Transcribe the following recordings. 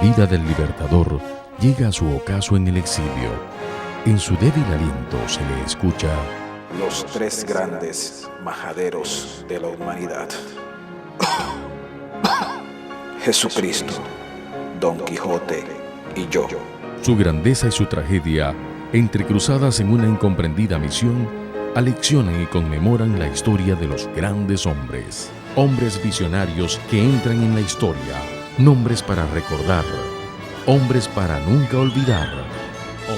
vida del libertador llega a su ocaso en el exilio. En su débil aliento se le escucha: los tres grandes majaderos de la humanidad. Jesucristo, Don Quijote y yo. Su grandeza y su tragedia, entrecruzadas en una incomprendida misión, aleccionan y conmemoran la historia de los grandes hombres. Hombres visionarios que entran en la historia, nombres para recordar, hombres para nunca olvidar,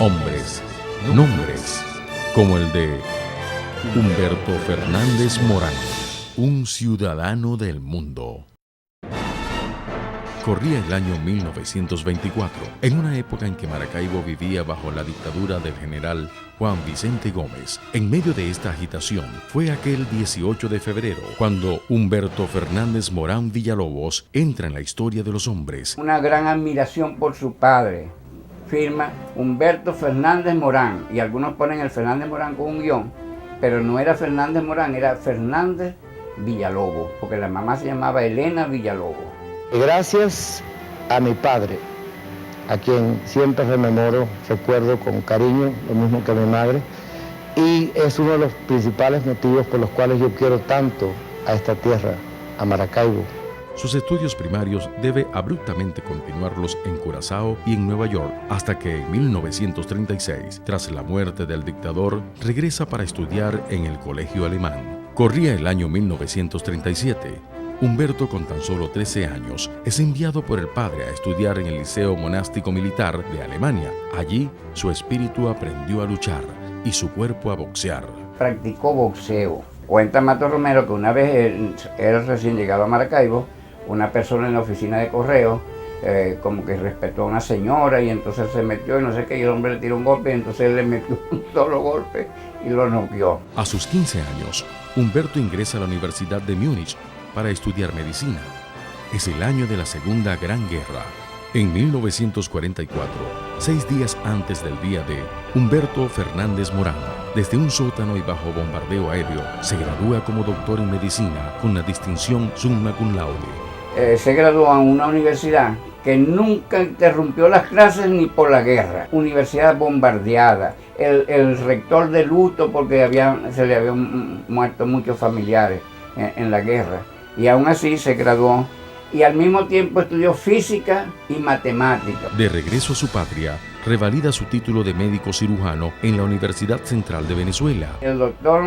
hombres, nombres, como el de Humberto Fernández Morán, un ciudadano del mundo. Corría el año 1924, en una época en que Maracaibo vivía bajo la dictadura del general Juan Vicente Gómez. En medio de esta agitación fue aquel 18 de febrero cuando Humberto Fernández Morán Villalobos entra en la historia de los hombres. Una gran admiración por su padre. Firma Humberto Fernández Morán, y algunos ponen el Fernández Morán con un guión, pero no era Fernández Morán, era Fernández Villalobos, porque la mamá se llamaba Elena Villalobos. Gracias a mi padre, a quien siempre recuerdo con cariño, lo mismo que a mi madre, y es uno de los principales motivos por los cuales yo quiero tanto a esta tierra, a Maracaibo. Sus estudios primarios debe abruptamente continuarlos en Curazao y en Nueva York, hasta que en 1936, tras la muerte del dictador, regresa para estudiar en el Colegio Alemán. Corría el año 1937. Humberto, con tan solo 13 años, es enviado por el padre a estudiar en el Liceo Monástico Militar de Alemania. Allí, su espíritu aprendió a luchar y su cuerpo a boxear. Practicó boxeo. Cuenta Mato Romero que una vez él recién llegado a Maracaibo, una persona en la oficina de correo como que respetó a una señora y entonces se metió y no sé qué, y el hombre le tiró un golpe y entonces él le metió un solo golpe y lo noqueó. A sus 15 años, Humberto ingresa a la Universidad de Múnich para estudiar medicina. Es el año de la Segunda Gran Guerra. En 1944, 6 días antes del día D, Humberto Fernández Morán, desde un sótano y bajo bombardeo aéreo, se gradúa como doctor en medicina con la distinción summa cum laude. Se graduó en una universidad que nunca interrumpió las clases ni por la guerra. Universidad bombardeada, el rector de luto porque se le habían muerto muchos familiares en la guerra. Y aún así se graduó y al mismo tiempo estudió física y matemática. De regreso a su patria, revalida su título de médico cirujano en la Universidad Central de Venezuela. El doctor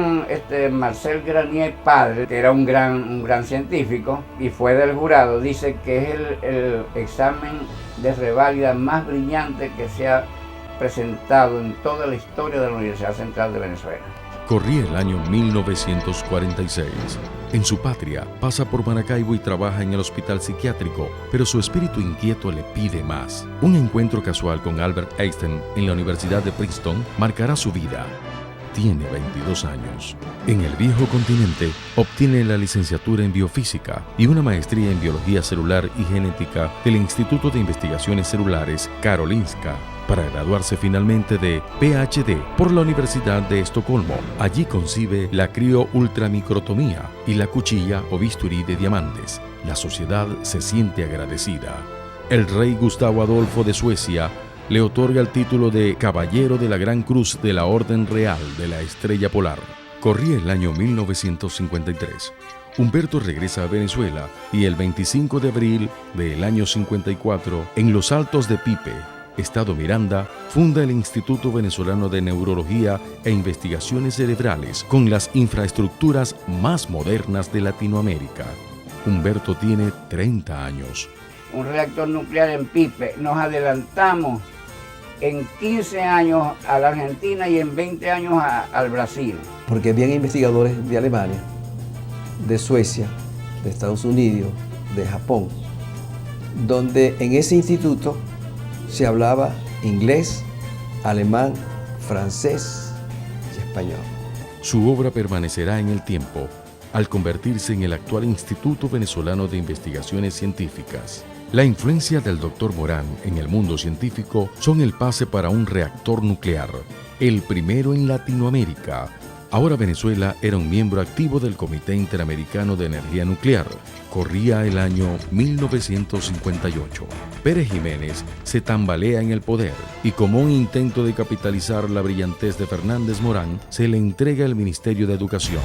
Marcel Granier padre, que era un gran científico y fue del jurado, dice que es el examen de reválida más brillante que se ha presentado en toda la historia de la Universidad Central de Venezuela. Corría el año 1946. En su patria, pasa por Maracaibo y trabaja en el hospital psiquiátrico, pero su espíritu inquieto le pide más. Un encuentro casual con Albert Einstein en la Universidad de Princeton marcará su vida. Tiene 22 años. En el viejo continente, obtiene la licenciatura en biofísica y una maestría en biología celular y genética del Instituto de Investigaciones Celulares Karolinska, para graduarse finalmente de PhD por la Universidad de Estocolmo. Allí concibe la crioultramicrotomía y la cuchilla o bisturí de diamantes. La sociedad se siente agradecida. El rey Gustavo Adolfo de Suecia le otorga el título de Caballero de la Gran Cruz de la Orden Real de la Estrella Polar. Corría el año 1953. Humberto regresa a Venezuela y el 25 de abril del año 54, en los Altos de Pipe, Estado Miranda, funda el Instituto Venezolano de Neurología e Investigaciones Cerebrales, con las infraestructuras más modernas de Latinoamérica. Humberto tiene 30 años. Un reactor nuclear en Pipe. Nos adelantamos en 15 años a la Argentina y en 20 años al Brasil. Porque habían investigadores de Alemania, de Suecia, de Estados Unidos, de Japón, donde en ese instituto se hablaba inglés, alemán, francés y español. Su obra permanecerá en el tiempo al convertirse en el actual Instituto Venezolano de Investigaciones Científicas. La influencia del Dr. Morán en el mundo científico son el pase para un reactor nuclear, el primero en Latinoamérica, Ahora Venezuela era un miembro activo del Comité Interamericano de Energía Nuclear. Corría el año 1958. Pérez Jiménez se tambalea en el poder y como un intento de capitalizar la brillantez de Fernández Morán, se le entrega el Ministerio de Educación.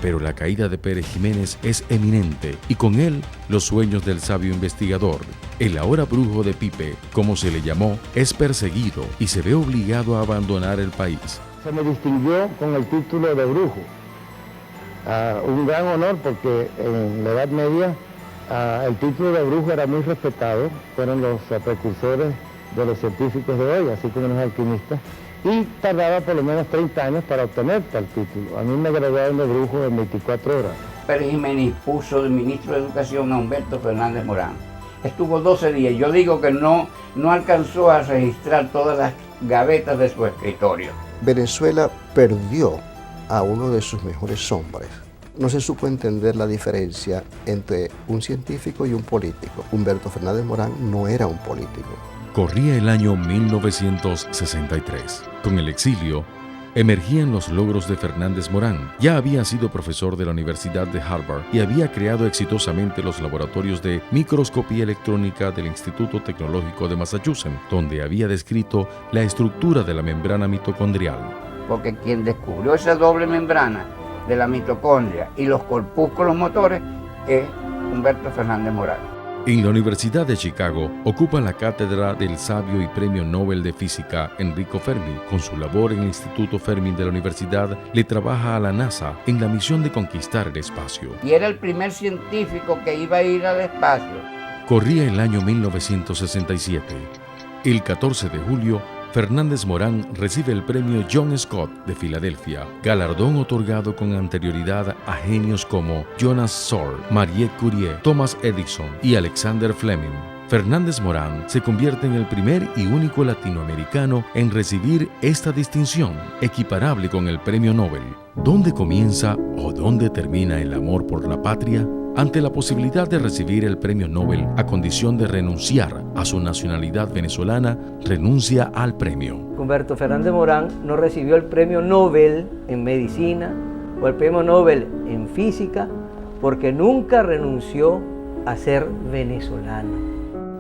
Pero la caída de Pérez Jiménez es eminente y con él los sueños del sabio investigador. El ahora brujo de Pipe, como se le llamó, es perseguido y se ve obligado a abandonar el país. Se me distinguió con el título de brujo. Un gran honor porque en la Edad Media el título de brujo era muy respetado. Fueron los precursores de los científicos de hoy, así como los alquimistas. Y tardaba por lo menos 30 años para obtener tal título. A mí me graduaron de brujo en 24 horas. Pérez Jiménez puso de ministro de Educación a Humberto Fernández Morán. Estuvo 12 días. Yo digo que no alcanzó a registrar todas las gavetas de su escritorio. Venezuela perdió a uno de sus mejores hombres. No se supo entender la diferencia entre un científico y un político. Humberto Fernández Morán no era un político. Corría el año 1963. Con el exilio, emergían los logros de Fernández Morán. Ya había sido profesor de la Universidad de Harvard y había creado exitosamente los laboratorios de microscopía electrónica del Instituto Tecnológico de Massachusetts, donde había descrito la estructura de la membrana mitocondrial. Porque quien descubrió esa doble membrana de la mitocondria y los corpúsculos motores es Humberto Fernández Morán. En la Universidad de Chicago ocupa la cátedra del sabio y premio Nobel de Física Enrico Fermi. Con su labor en el Instituto Fermi de la universidad, le trabaja a la NASA en la misión de conquistar el espacio. Y era el primer científico que iba a ir al espacio. Corría el año 1967. El 14 de julio, Fernández Morán recibe el premio John Scott de Filadelfia, galardón otorgado con anterioridad a genios como Jonas Salk, Marie Curie, Thomas Edison y Alexander Fleming. Fernández Morán se convierte en el primer y único latinoamericano en recibir esta distinción, equiparable con el premio Nobel. ¿Dónde comienza o dónde termina el amor por la patria? Ante la posibilidad de recibir el premio Nobel a condición de renunciar a su nacionalidad venezolana, renuncia al premio. Humberto Fernández Morán no recibió el premio Nobel en medicina o el premio Nobel en física porque nunca renunció a ser venezolano.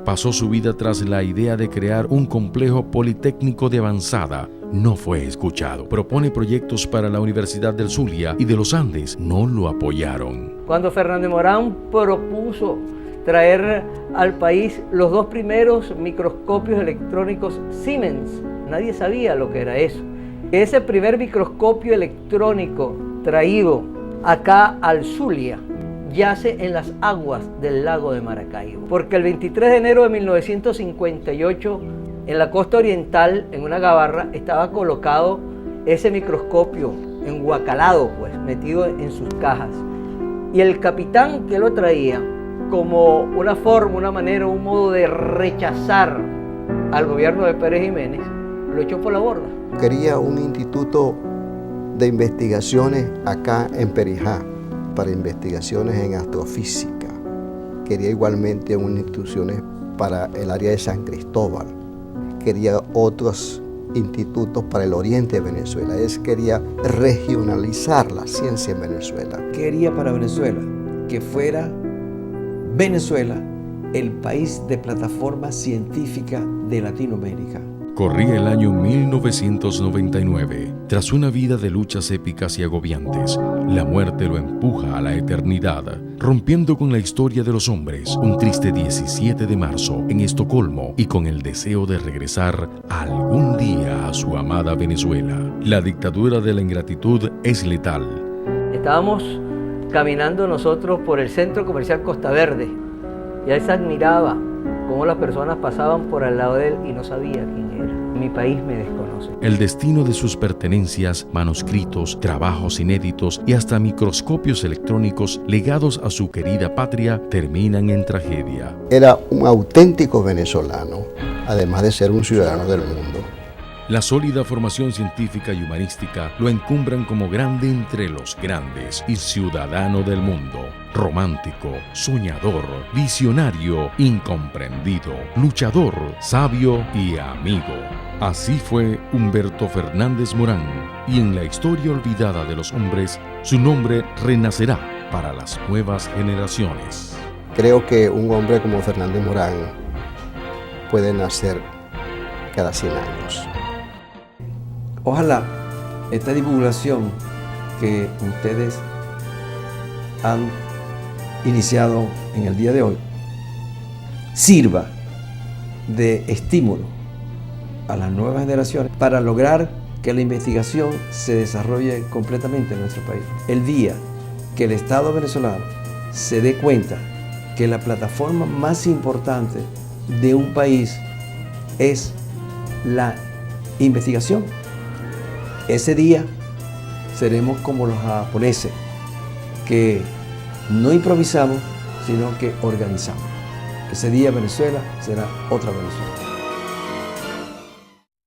Pasó su vida tras la idea de crear un complejo politécnico de avanzada. No fue escuchado. Propone proyectos para la Universidad del Zulia y de los Andes. No lo apoyaron. Cuando Fernández Morán propuso traer al país los dos primeros microscopios electrónicos Siemens, nadie sabía lo que era eso. Ese primer microscopio electrónico traído acá al Zulia yace en las aguas del lago de Maracaibo, porque el 23 de enero de 1958 en la costa oriental, en una gabarra, estaba colocado ese microscopio enguacalado, pues, metido en sus cajas. Y el capitán que lo traía, como una forma, una manera, un modo de rechazar al gobierno de Pérez Jiménez, lo echó por la borda. Quería un instituto de investigaciones acá en Perijá, para investigaciones en astrofísica. Quería igualmente unas instituciones para el área de San Cristóbal. Quería otros institutos para el oriente de Venezuela. Quería regionalizar la ciencia en Venezuela. Quería para Venezuela que fuera Venezuela el país de plataforma científica de Latinoamérica. Corría el año 1999. Tras una vida de luchas épicas y agobiantes, la muerte lo empuja a la eternidad, rompiendo con la historia de los hombres un triste 17 de marzo en Estocolmo y con el deseo de regresar algún día a su amada Venezuela. La dictadura de la ingratitud es letal. Estábamos caminando nosotros por el centro comercial Costa Verde y él se admiraba cómo las personas pasaban por al lado de él y no sabía quién era. Mi país me desconoce. El destino de sus pertenencias, manuscritos, trabajos inéditos y hasta microscopios electrónicos legados a su querida patria terminan en tragedia. Era un auténtico venezolano, además de ser un ciudadano del mundo. La sólida formación científica y humanística lo encumbran como grande entre los grandes y ciudadano del mundo. Romántico, soñador, visionario, incomprendido, luchador, sabio y amigo. Así fue Humberto Fernández Morán, y en la historia olvidada de los hombres, su nombre renacerá para las nuevas generaciones. Creo que un hombre como Fernández Morán puede nacer cada 100 años. Ojalá esta divulgación que ustedes han iniciado en el día de hoy sirva de estímulo a las nuevas generaciones para lograr que la investigación se desarrolle completamente en nuestro país. El día que el Estado venezolano se dé cuenta que la plataforma más importante de un país es la investigación, ese día seremos como los japoneses, que no improvisamos, sino que organizamos. Ese día Venezuela será otra Venezuela.